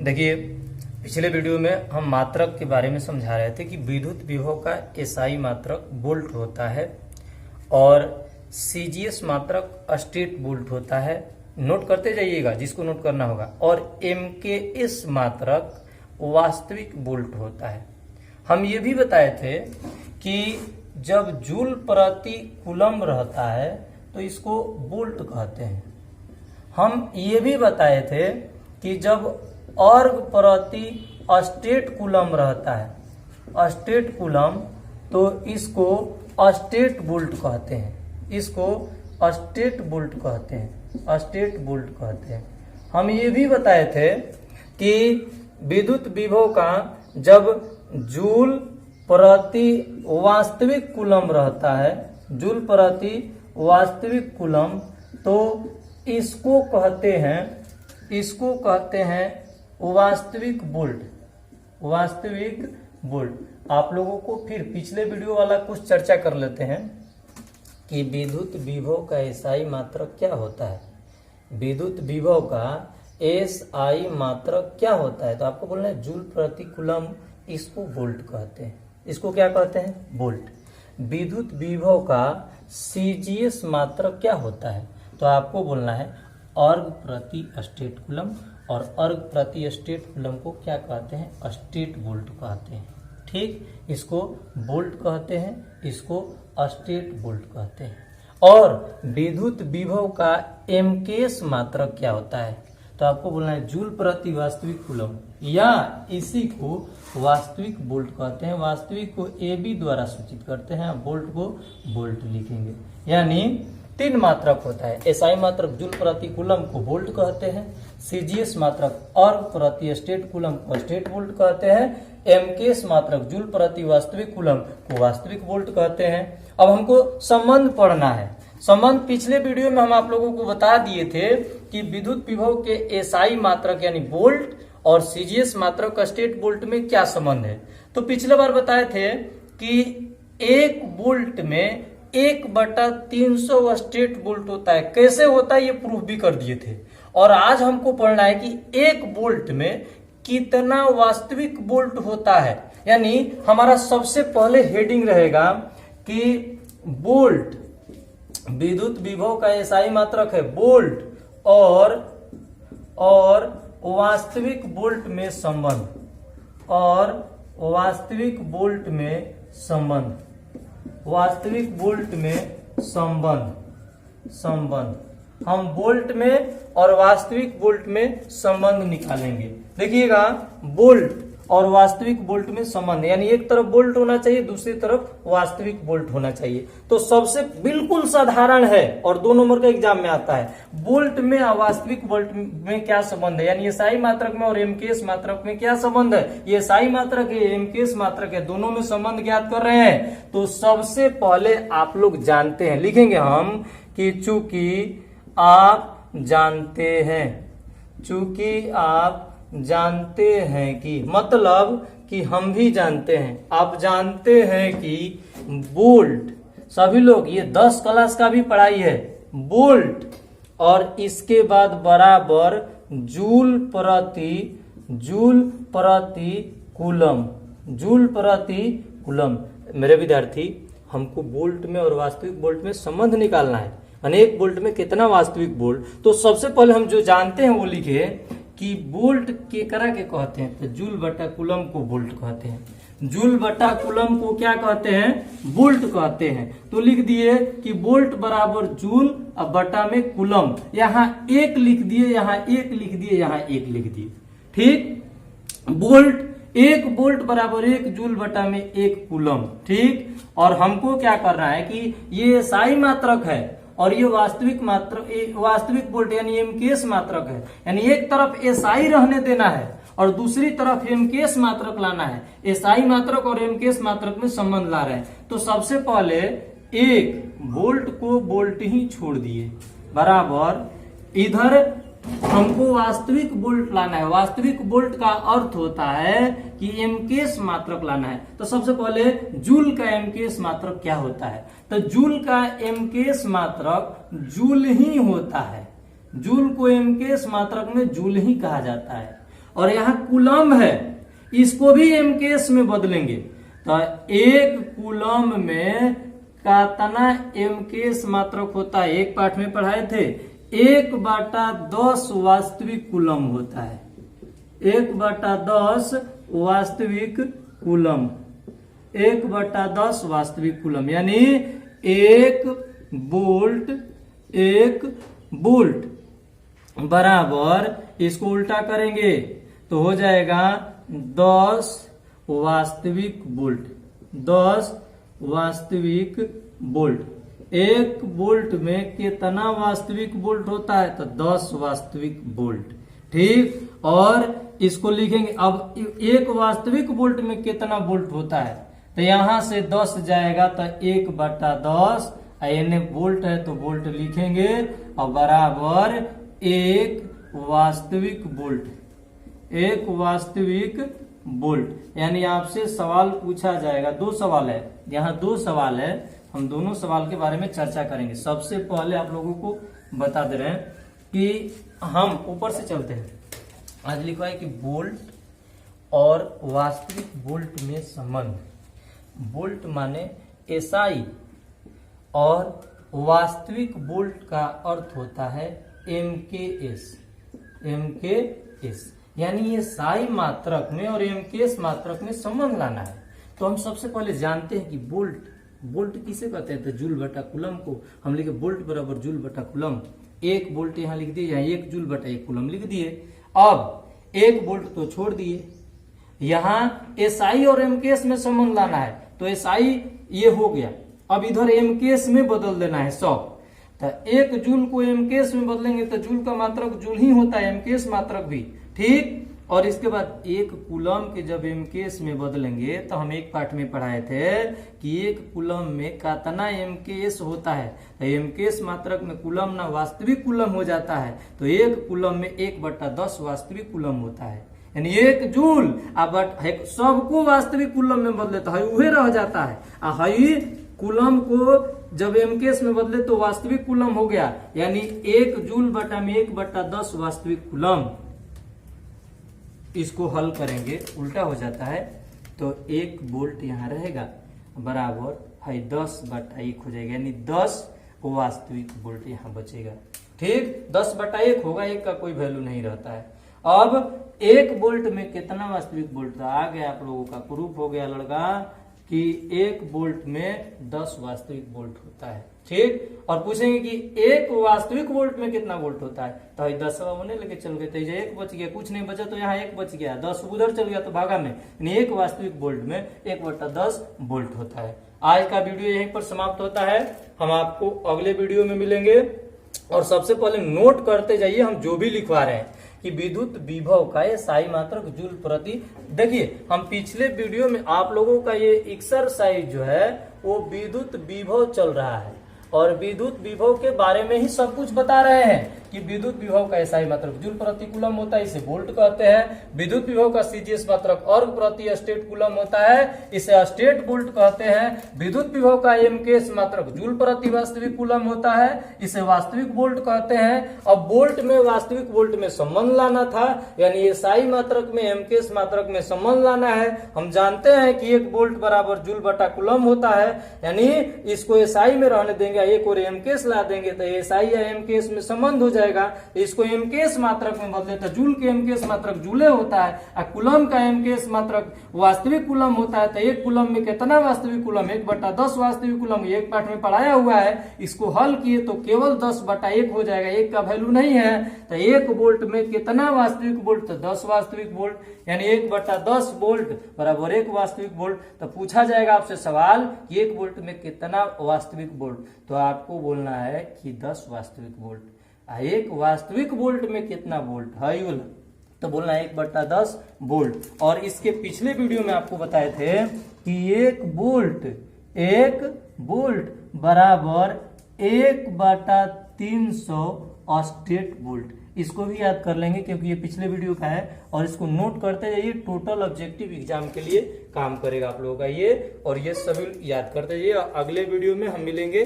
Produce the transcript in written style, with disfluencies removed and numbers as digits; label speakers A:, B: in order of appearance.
A: देखिए, पिछले वीडियो में हम मात्रक के बारे में समझा रहे थे कि विद्युत विभव का एसआई मात्रक वोल्ट होता है और सीजीएस मात्रक स्टेट वोल्ट होता है। नोट करते जाइएगा जिसको नोट करना होगा। और एमकेएस मात्रक वास्तविक वोल्ट होता है। हम ये भी बताए थे कि जब जूल प्रति कूलम रहता है तो इसको वोल्ट कहते हैं। हम ये भी बताए थे कि जब अर्ग प्रति स्टेट कूलम रहता है, स्टेट कूलम, तो इसको स्टेट वोल्ट कहते हैं। इसको स्टेट वोल्ट कहते हैं, स्टेट वोल्ट कहते हैं। हम ये भी बताए थे कि विद्युत विभव का जब जूल प्रति वास्तविक कूलम रहता है, जूल प्रति वास्तविक कूलम, तो इसको कहते हैं वास्तविक वोल्ट, वास्तविक वोल्ट। आप लोगों को फिर पिछले वीडियो वाला कुछ चर्चा कर लेते हैं कि विद्युत विभव का एसआई मात्रक क्या होता है। विद्युत विभव का एसआई मात्रक क्या होता है, तो आपको बोलना है जूल प्रति कूलम। इसको वोल्ट कहते हैं। इसको क्या कहते हैं? वोल्ट। विद्युत विभव का सीजीएस मात्रक क्या होता है, तो आपको बोलना है अर्ग प्रति स्टेट कूलम। और अर्ग प्रति स्टेट कूलम को क्या कहते हैं? स्टेट वोल्ट कहते हैं। ठीक, इसको वोल्ट कहते हैं, इसको स्टेट वोल्ट कहते हैं। और विद्युत विभव का एमकेएस मात्रक क्या होता है, तो आपको बोलना है जूल प्रति वास्तविक कूलम, या इसी को वास्तविक वोल्ट कहते हैं। वास्तविक को एबी द्वारा सूचित करते हैं, वोल्ट को वोल्ट लिखेंगे। यानी 3 मात्रक होता है। एसआई मात्रक जूल प्रति कूलम को वोल्ट कहते हैं, सीजीएस मात्रक अर्ग प्रति स्टेट कूलम को स्टेट वोल्ट कहते हैं, एमकेएस मात्रक जूल प्रति वास्तविक कूलम को वास्तविक वोल्ट कहते हैं। अब हमको संबंध पढ़ना है। संबंध पिछले वीडियो में हम आप लोगों को बता दिए थे कि विद्युत विभव के एसआई मात्रक यानी वोल्ट और सीजीएस मात्रक स्टेट वोल्ट में क्या संबंध है। तो पिछले बार बताए थे कि 1 वोल्ट में 1/300 स्टेट वोल्ट होता है। कैसे होता है ये प्रूफ भी कर दिए थे। और आज हमको पढ़ना है कि 1 वोल्ट में कितना वास्तविक वोल्ट होता है। यानी हमारा सबसे पहले हेडिंग रहेगा कि वोल्ट, विद्युत विभव का एसआई मात्रक है वोल्ट, और वास्तविक वोल्ट में संबंध, और वास्तविक वोल्ट में संबंध, वास्तविक वोल्ट में संबंध हम वोल्ट में और वास्तविक वोल्ट में संबंध निकालेंगे। देखिएगा, वोल्ट और वास्तविक वोल्ट में संबंध, यानी एक तरफ वोल्ट होना चाहिए, दूसरी तरफ वास्तविक वोल्ट होना चाहिए। तो सबसे बिल्कुल साधारण है और 2 नंबर का एग्जाम में आता है। वोल्ट में और वास्तविक वोल्ट में क्या संबंध है, यानी एसआई मात्रक में और एमकेएस मात्रक में क्या संबंध है। ये एसआई मात्रक है, एमकेएस मात्रक है, दोनों में संबंध ज्ञात कर रहे हैं। तो सबसे पहले आप लोग जानते हैं, लिखेंगे हम कि चूंकि आप जानते हैं, चूंकि आप जानते हैं कि, मतलब कि हम भी जानते हैं, आप जानते हैं कि वोल्ट, सभी लोग ये 10 क्लास का भी पढ़ाई है, वोल्ट और इसके बाद बराबर जूल प्रति कूलम, जूल प्रति कूलम। मेरे विद्यार्थी, हमको वोल्ट में और वास्तविक वोल्ट में संबंध निकालना है। अनेक वोल्ट में कितना वास्तविक वोल्ट, तो सबसे पहले हम जो जानते हैं वो लिखे कि वोल्ट केकरा के कहते हैं, तो जूल बटा कूलम को वोल्ट कहते हैं। जूल बटा कूलम को क्या कहते हैं? वोल्ट कहते हैं। तो लिख दिए कि वोल्ट बराबर जूल अब बटा में कूलम। यहाँ 1 लिख दिए, यहाँ 1 लिख दिए, यहाँ 1 लिख दिए। ठीक, वोल्ट, 1 वोल्ट बराबर 1 जूल बटा में 1 कूलम। ठीक, और हमको क्या करना है कि ये एसआई मात्रक है और ये वास्तविक मात्रक, वास्तविक वोल्ट यानी एमकेएस मात्रक है। यानी एक तरफ एसआई रहने देना है और दूसरी तरफ एमकेएस मात्रक लाना है। एसआई मात्रक और एमकेएस मात्रक में संबंध ला रहे हैं। तो सबसे पहले 1 वोल्ट को वोल्ट ही छोड़ दिए, बराबर इधर हमको वास्तविक वोल्ट लाना है। वास्तविक वोल्ट का अर्थ होता है कि एमकेएस मात्रक लाना है। तो सबसे पहले जूल का एमकेएस मात्रक क्या होता है, तो जूल का एमकेएस मात्रक जूल ही होता है। जूल को एमकेएस मात्रक में जूल ही कहा जाता है। और यहाँ कूलम है, इसको भी एमकेएस में बदलेंगे तो एक कूलम में कितना एमकेएस मात्रक होता है, एक पाठ में पढ़ाए थे 1/10 वास्तविक कूलम होता है, 1/10 वास्तविक कूलम, 1/10 वास्तविक कूलम, यानी एक बोल्ट बराबर, इसको उल्टा करेंगे तो हो जाएगा 10 वास्तविक बोल्ट, 10 वास्तविक बोल्ट। एक बोल्ट में कितना वास्तविक बोल्ट होता है तो 10 वास्तविक बोल्ट, ठीक। और इसको लिखेंगे, अब एक वास्तविक बोल्ट में कितना बोल्ट होता है तो यहां से 10 जाएगा तो 1/10, यानी बोल्ट है तो बोल्ट लिखेंगे और बराबर एक वास्तविक बोल्ट, एक वास्तविक बोल्ट। यानी आपसे सवाल पूछा जाएगा, दो सवाल है, यहाँ दो सवाल है, हम दोनों सवाल के बारे में चर्चा करेंगे। सबसे पहले आप लोगों को बता दे रहे हैं कि हम ऊपर से चलते हैं। आज लिखा है कि बोल्ट और वास्तविक बोल्ट में संबंध। बोल्ट माने एसआई और वास्तविक बोल्ट का अर्थ होता है एमकेएस, एमकेएस, यानी ये साई मात्रक में और एमकेएस मात्रक में संबंध लाना है। तो हम सबसे पहले जानते हैं कि बोल्ट किसे कहते हैं तो जूल बटा कूलम को हम लिखे बोल्ट बराबर जूल बटा कूलम। एक बोल्ट यहाँ लिख दिए, यहाँ 1 जूल बटा 1 कूलम लिख दिए। अब एक बोल्ट तो छोड़ दिए, यहाँ एसआई और एमकेएस में संबंध लाना है तो एसआई ये हो गया, अब इधर एमकेएस में बदल देना है 100। तो 1 जूल को एमकेएस में बदलेंगे तो जूल का मात्रक जूल ही होता है, एमकेएस मात्रक भी, ठीक। और इसके बाद 1 कूलम के जब एमकेएस में बदलेंगे तो हम एक पाठ में पढ़ाए थे कि 1 कूलम में कितना एमकेएस होता है तो एमकेएस मात्रक में कूलम ना वास्तविक कूलम हो जाता है तो 1 कूलम में 1/10 वास्तविक कूलम होता है, यानी 1 जूल। अब सबको वास्तविक कूलम में बदले तो उहे रह जाता है, हई कूलम को जब एमकेएस में बदले तो वास्तविक कूलम हो गया, यानी 1 जूल बटा में 1/10 वास्तविक कूलम। इसको हल करेंगे उल्टा हो जाता है तो 1 बोल्ट यहाँ रहेगा बराबर है 10/1 हो जाएगा, यानी 10 वास्तविक बोल्ट यहाँ बचेगा, ठीक। 10/1 होगा, 1 का कोई वैल्यू नहीं रहता है। अब 1 बोल्ट में कितना वास्तविक बोल्ट था, आ गया आप लोगों का प्रूफ हो गया लड़का कि 1 बोल्ट में 10 वास्तविक बोल्ट होता है, ठीक। और पूछेंगे कि 1 वास्तविक बोल्ट में कितना बोल्ट होता है तो 10 होने लेके चल गए तो 1 बच गया, कुछ नहीं बचा तो यहाँ 1 बच गया, 10 उधर चल गया तो भागा में, यानी 1 वास्तविक बोल्ट में 1/10 बोल्ट होता है। आज का वीडियो यहीं पर समाप्त होता है, हम आपको अगले वीडियो में मिलेंगे। और सबसे पहले नोट करते जाइए हम जो भी लिखवा रहे हैं कि विद्युत विभव का ये साई मात्रक जूल प्रति। देखिए हम पिछले वीडियो में आप लोगों का ये एक्सरसाइज जो है वो विद्युत विभव चल रहा है और विद्युत विभव के बारे में ही सब कुछ बता रहे हैं कि विद्युत विभव का एसआई मात्रक जूल प्रति कूलम होता है, इसे वोल्ट कहते हैं। विद्युत विभव का सीजीएस मात्रक अर्ग प्रति स्टेट कूलम होता है, इसे स्टेट वोल्ट कहते हैं। विद्युत विभव का एमकेएस मात्रक जूल प्रति वास्तविक कूलम होता है, इसे वास्तविक वोल्ट कहते हैं। अब वोल्ट में वास्तविक वोल्ट में संबंध लाना था, यानी एसआई मात्रक में एमकेएस मात्रक में संबंध लाना है। हम जानते हैं कि 1 वोल्ट बराबर जूल बटा कूलम होता है, यानी इसको एसआई में रहने देंगे, एक और एमकेएस ला देंगे तो एसआई या एमकेएस में संबंध हो जाएगा। इसको एमकेएस मात्रक में बदले तो जूल के एमकेएस मात्रक जूले होता है और कूलम का एमकेएस मात्रक वास्तविक कूलम होता है। तो 1 कूलम में कितना वास्तविक कूलम, 1/10 वास्तविक कूलम, एक पाठ में पढ़ाया हुआ है। इसको हल किए तो केवल 10/1 हो जाएगा, 1 का वैल्यू नहीं है। तो 1 वोल्ट में कितना वास्तविक वोल्ट तो 10 वास्तविक वोल्ट, यानी 1/10 वोल्ट बराबर 1 वास्तविक वोल्ट। तो पूछा जाएगा आपसे सवाल कि 1 वोल्ट में कितना वास्तविक वोल्ट, तो आपको बोलना है कि 10 वास्तविक वोल्ट। 1 वास्तविक वोल्ट में कितना वोल्ट है तो बोलना है 1/10 वोल्ट। और इसके पिछले वीडियो में आपको बताए थे कि 1 वोल्ट बराबर 1/300 स्टेट वोल्ट। इसको भी याद कर लेंगे क्योंकि ये पिछले वीडियो का है और इसको नोट करते जाइए, टोटल ऑब्जेक्टिव एग्जाम के लिए काम करेगा आप लोगों का ये। और ये सभी याद करते जाइए, अगले वीडियो में हम मिलेंगे।